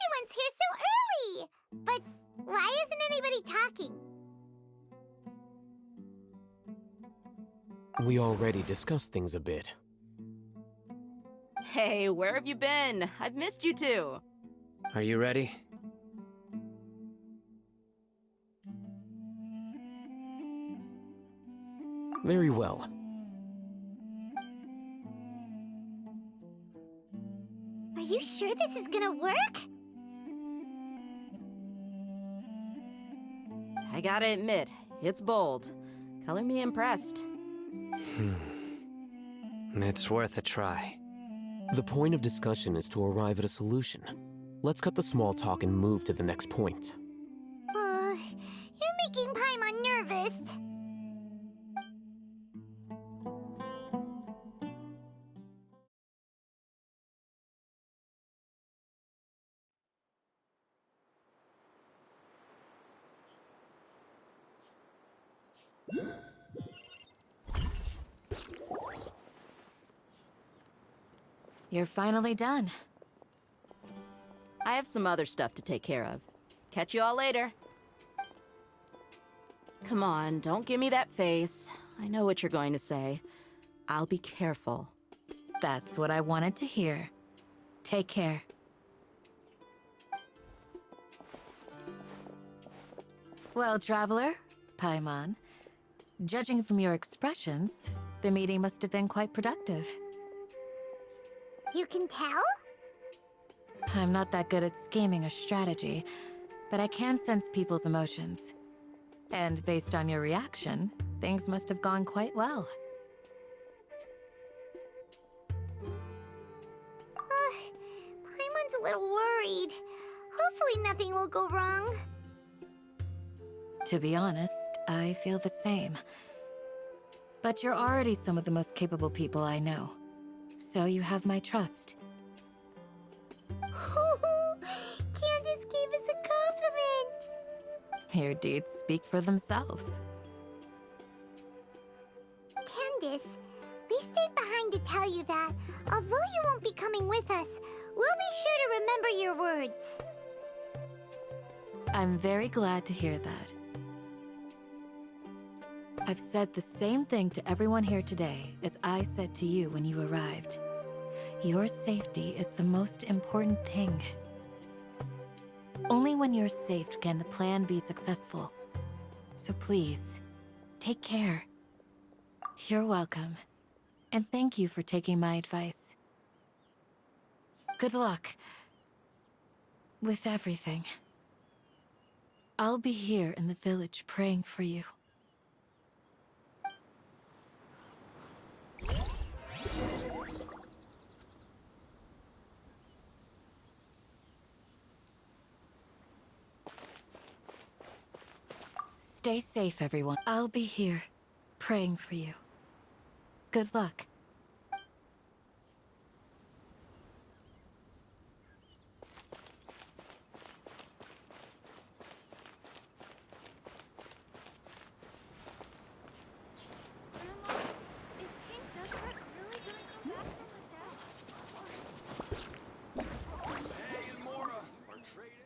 Everyone's here so early! But why isn't anybody talking? We already discussed things a bit. Hey, where have you been? I've missed you too. Are you ready? Very well. Are you sure this is gonna work? I gotta admit, it's bold. Color me impressed. It's worth a try. The point of discussion is to arrive at a solution. Let's cut the small talk and move to the next point. You're making Paimon nervous. You're finally done. I have some other stuff to take care of. Catch you all later. Come on, don't give me that face. I know what you're going to say. I'll be careful. That's what I wanted to hear. Take care. Well, Traveler, Paimon, judging from your expressions, the meeting must have been quite productive. You can tell? I'm not that good at scheming or strategy, but I can sense people's emotions. And based on your reaction, things must have gone quite well. Paimon's a little worried. Hopefully nothing will go wrong. To be honest, I feel the same. But you're already some of the most capable people I know. So you have my trust. Candace gave us a compliment! Your deeds speak for themselves. Candace, we stayed behind to tell you that, although you won't be coming with us, we'll be sure to remember your words. I'm very glad to hear that. I've said the same thing to everyone here today as I said to you when you arrived. Your safety is the most important thing. Only when you're safe can the plan be successful. So please, take care. You're welcome. And thank you for taking my advice. Good luck with everything. I'll be here in the village praying for you. Stay safe, everyone. I'll be here, praying for you. Good luck. Grandma, is King Deshret really gonna come back from the dead? Hey, and Mora are traded.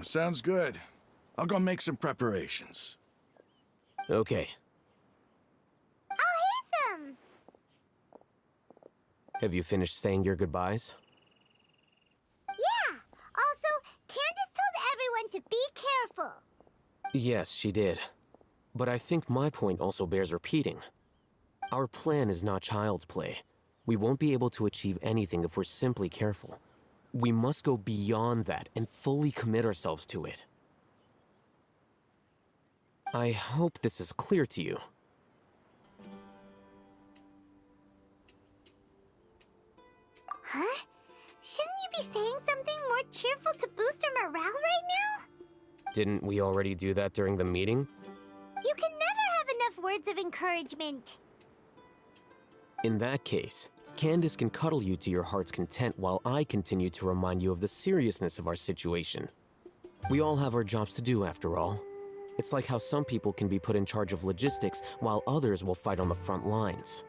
Sounds good. I'll go make some preparations. Okay. I'll hit them! Have you finished saying your goodbyes? Yeah! Also, Candace told everyone to be careful. Yes, she did. But I think my point also bears repeating. Our plan is not child's play. We won't be able to achieve anything if we're simply careful. We must go beyond that and fully commit ourselves to it. I hope this is clear to you. Huh? Shouldn't you be saying something more cheerful to boost our morale right now? Didn't we already do that during the meeting? You can never have enough words of encouragement. In that case, Candace can cuddle you to your heart's content while I continue to remind you of the seriousness of our situation. We all have our jobs to do, after all. It's like how some people can be put in charge of logistics while others will fight on the front lines.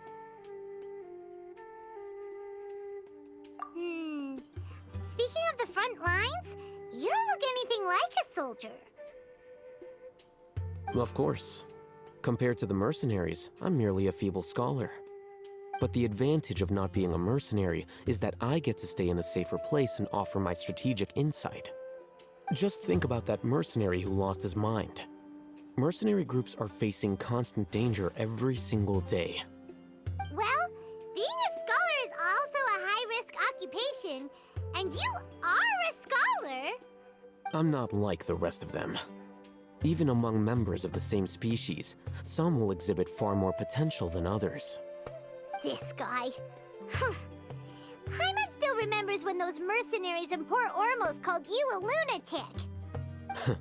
Speaking of the front lines, you don't look anything like a soldier. Of course. Compared to the mercenaries, I'm merely a feeble scholar. But the advantage of not being a mercenary is that I get to stay in a safer place and offer my strategic insight. Just think about that mercenary who lost his mind. Mercenary groups are facing constant danger every single day. Well, being a scholar is also a high-risk occupation, and you are a scholar. I'm not like the rest of them. Even among members of the same species, some will exhibit far more potential than others. This guy. Paimon still remembers when those mercenaries in Port Ormos called you a lunatic.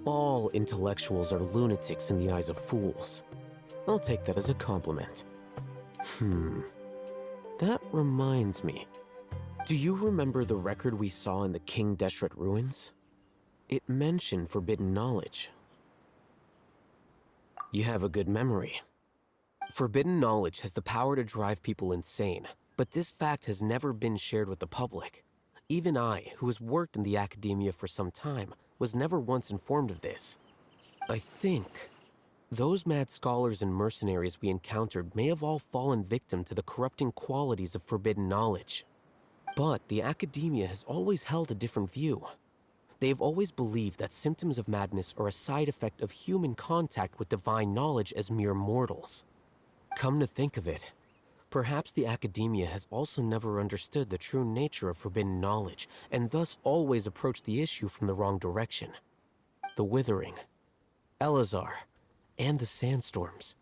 All intellectuals are lunatics in the eyes of fools. I'll take that as a compliment. That reminds me. Do you remember the record we saw in the King Deshret ruins? It mentioned forbidden knowledge. You have a good memory. Forbidden knowledge has the power to drive people insane, but this fact has never been shared with the public. Even I, who has worked in the academia for some time, was never once informed of this. I think those mad scholars and mercenaries we encountered may have all fallen victim to the corrupting qualities of forbidden knowledge. But the academia has always held a different view. They have always believed that symptoms of madness are a side effect of human contact with divine knowledge as mere mortals. Come to think of it, perhaps the academia has also never understood the true nature of forbidden knowledge, and thus always approached the issue from the wrong direction. The Withering, Elazar, and the Sandstorms.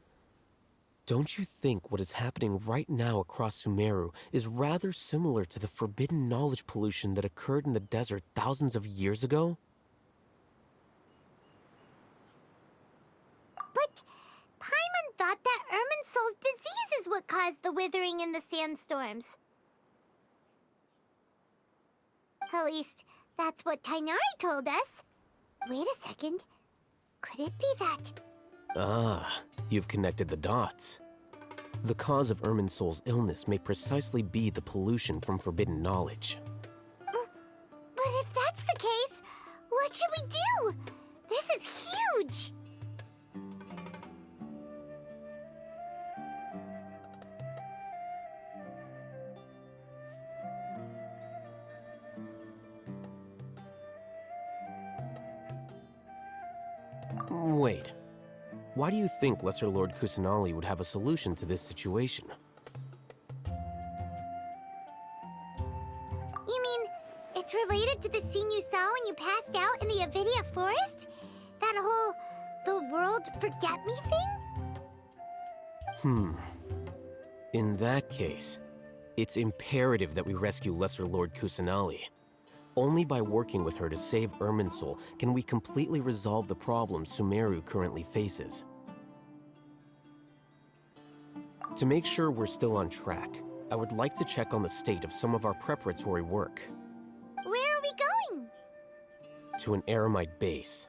Don't you think what is happening right now across Sumeru is rather similar to the forbidden knowledge pollution that occurred in the desert thousands of years ago? But Paimon thought that Irminsul's disease is what caused the withering in the sandstorms. At least, that's what Tighnari told us. Wait a second. Could it be that... Ah, you've connected the dots. The cause of Irminsul's illness may precisely be the pollution from forbidden knowledge. But if that's the case, what should we do? This is huge! Wait. Why do you think Lesser Lord Kusanali would have a solution to this situation? You mean, it's related to the scene you saw when you passed out in the Avidia forest? That whole, the world forget me thing? In that case, it's imperative that we rescue Lesser Lord Kusanali. Only by working with her to save Irminsul can we completely resolve the problems Sumeru currently faces. To make sure we're still on track, I would like to check on the state of some of our preparatory work. Where are we going? To an Eremite base.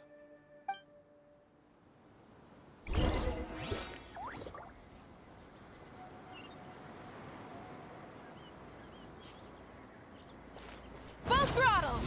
Full throttle!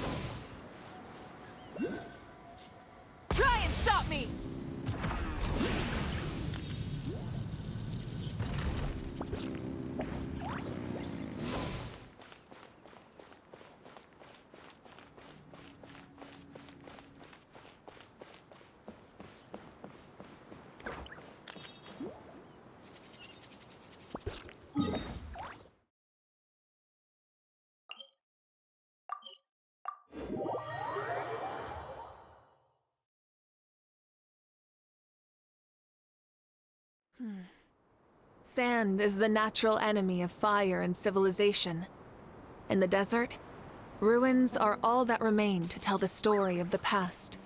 Sand is the natural enemy of fire and civilization. In the desert, ruins are all that remain to tell the story of the past.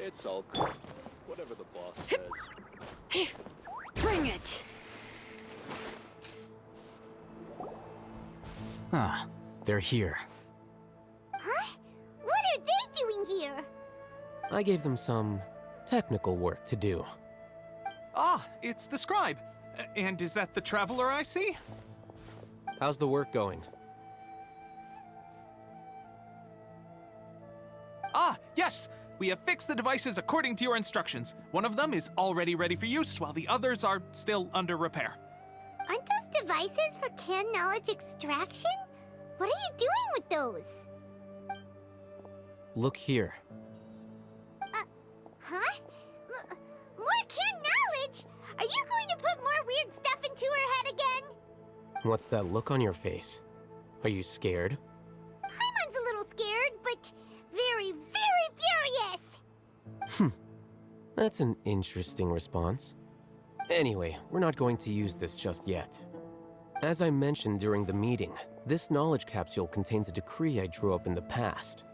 It's all cool. Whatever the boss says. Bring it! Ah, they're here. Huh? What are they doing here? I gave them some technical work to do. Ah, it's the scribe. And is that the traveler I see? How's the work going? Ah, yes! We have fixed the devices according to your instructions. One of them is already ready for use, while the others are still under repair. Aren't those devices for canned knowledge extraction? What are you doing with those? Look here. Huh? More canned knowledge? Are you going to put more weird stuff into her head again? What's that look on your face? Are you scared? Paimon's a little scared, but very, very furious! That's an interesting response. Anyway, we're not going to use this just yet. As I mentioned during the meeting, this knowledge capsule contains a decree I drew up in the past.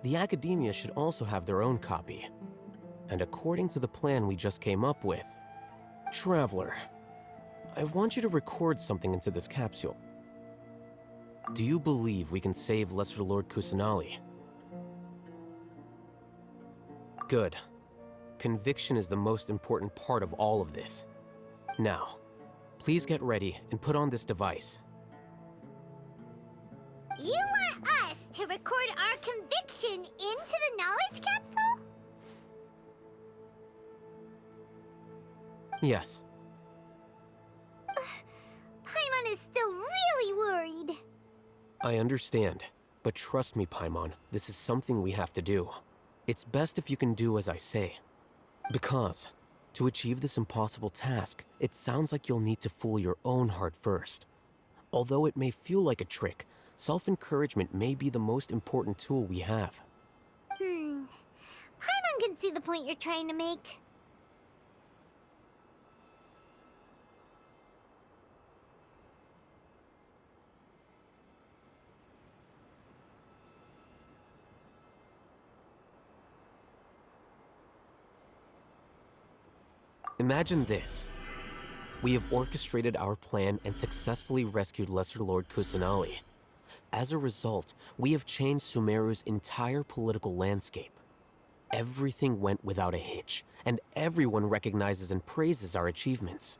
The academia should also have their own copy. And according to the plan we just came up with, Traveler, I want you to record something into this capsule. Do you believe we can save Lesser Lord Kusanali? Good. Conviction is the most important part of all of this. Now, please get ready and put on this device. You want us to record our conviction into the knowledge capsule? Yes. Paimon is still really worried. I understand, but trust me, Paimon, this is something we have to do. It's best if you can do as I say. Because, to achieve this impossible task, it sounds like you'll need to fool your own heart first. Although it may feel like a trick, self-encouragement may be the most important tool we have. Paimon can see the point you're trying to make. Imagine this. We have orchestrated our plan and successfully rescued Lesser Lord Kusanali. As a result, we have changed Sumeru's entire political landscape. Everything went without a hitch, and everyone recognizes and praises our achievements.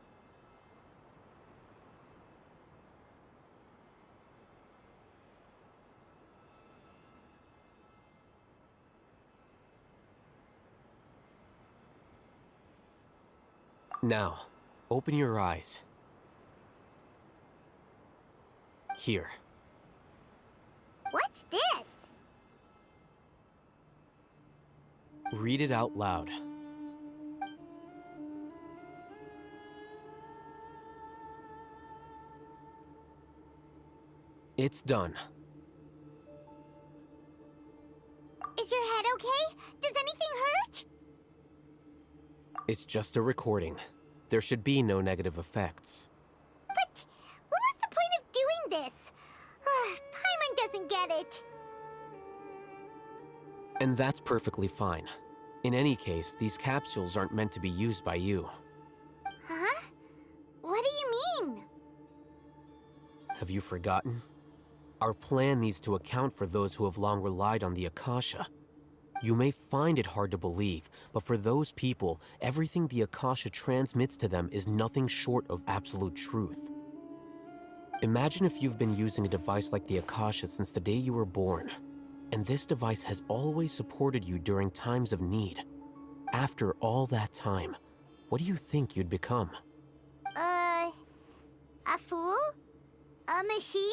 Now, open your eyes. Here. What's this? Read it out loud. It's done. Is your head okay? Does anything hurt? It's just a recording. There should be no negative effects. But what was the point of doing this? Paimon doesn't get it. And that's perfectly fine. In any case, these capsules aren't meant to be used by you. Huh? What do you mean? Have you forgotten? Our plan needs to account for those who have long relied on the Akasha. You may find it hard to believe, but for those people, everything the Akasha transmits to them is nothing short of absolute truth. Imagine if you've been using a device like the Akasha since the day you were born, and this device has always supported you during times of need. After all that time, what do you think you'd become? A fool? A machine?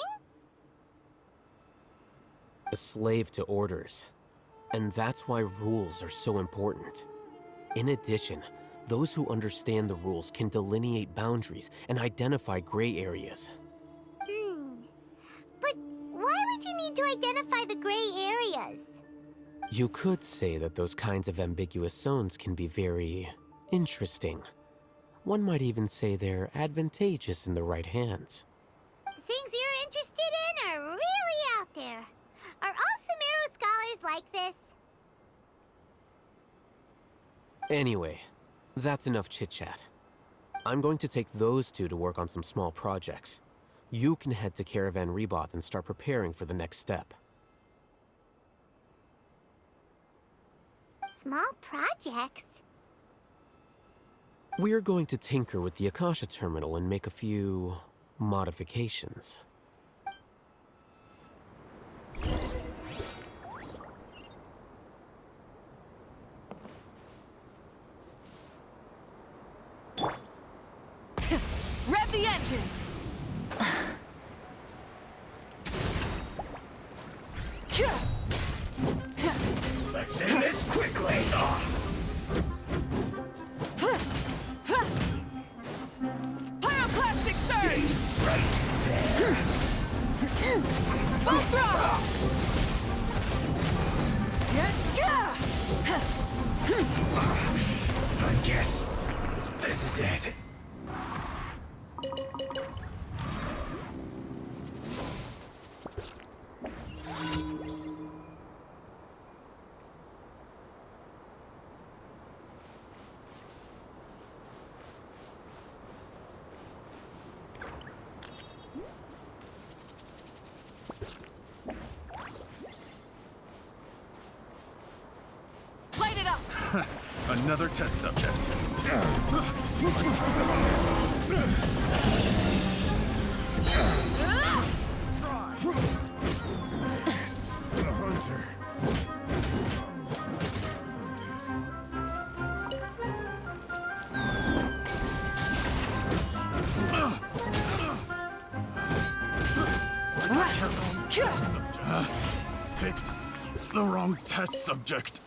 A slave to orders. And that's why rules are so important. In addition, those who understand the rules can delineate boundaries and identify gray areas. did you need to identify the gray areas? You could say that those kinds of ambiguous zones can be very interesting. One might even say they're advantageous in the right hands. The things you're interested in are really out there. Are all Sumeru scholars like this? Anyway, that's enough chit-chat. I'm going to take those two to work on some small projects. You can head to Caravan Rebot and start preparing for the next step. Small projects? We're going to tinker with the Akasha terminal and make a few modifications. Rev the engines! Let's end this quickly! Pyroclastic surge! Right there. Full throttle! I guess this is it. Light it up! Another test subject. Hunter. Picked the wrong test subject.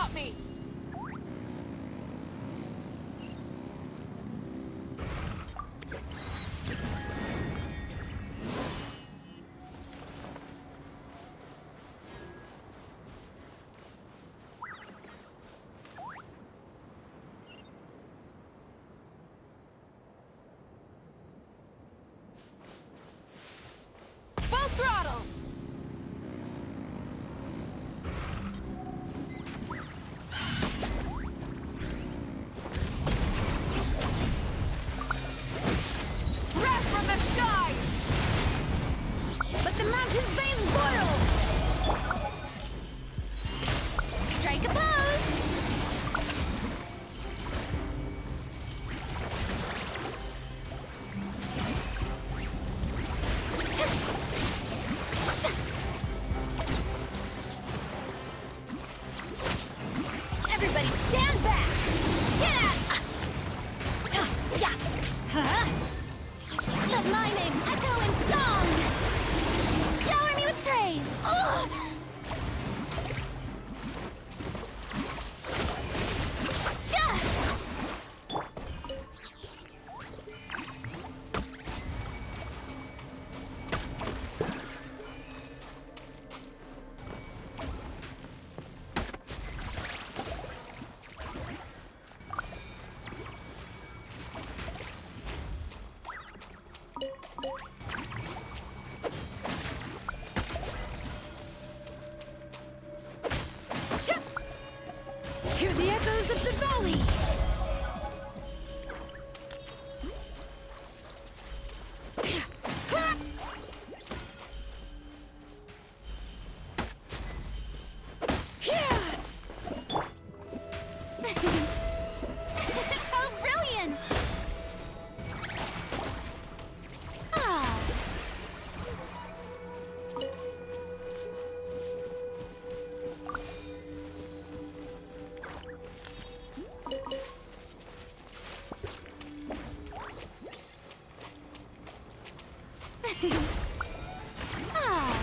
stop me! Full throttle! Wrath from the sky! Let the mountain's veins boil! Strike a pose! Everybody stand back! Get out! Yeah! Huh? Let my name echo in song! Shower me with praise! Ugh! Yeah! Hear the echoes of the valley! How brilliant! Ah. Ah.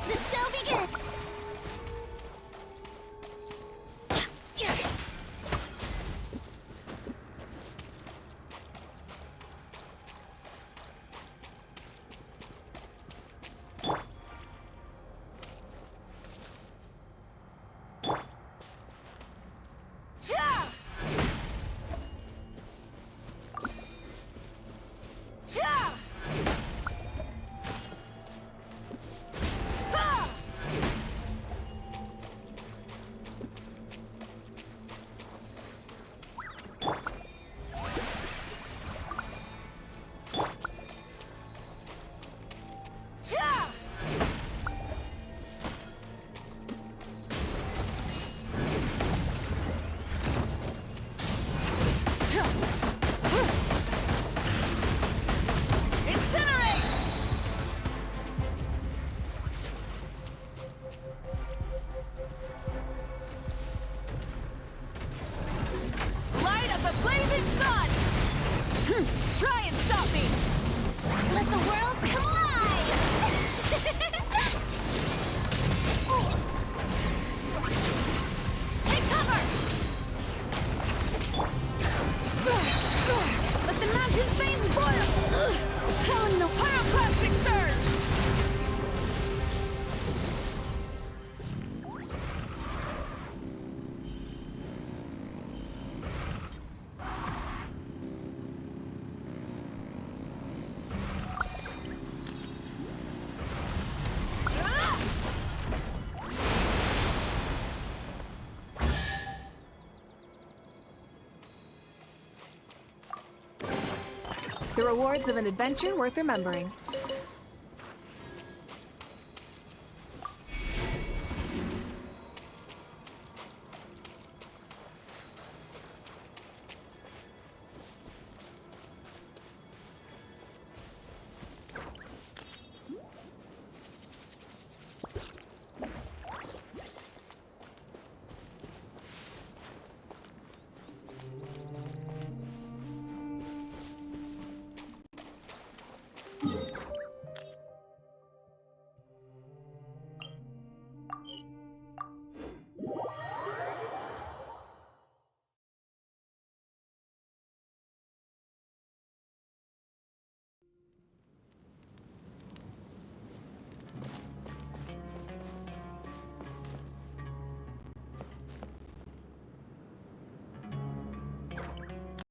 The show begins! Yeah! Yeah! Ah! Yeah! Incinerate! Light of the blazing sun! Try and stop me! Let the world come alive! Take cover! Let the mountain's veins boil! Hell in the pyroclastic surge! The rewards of an adventure worth remembering.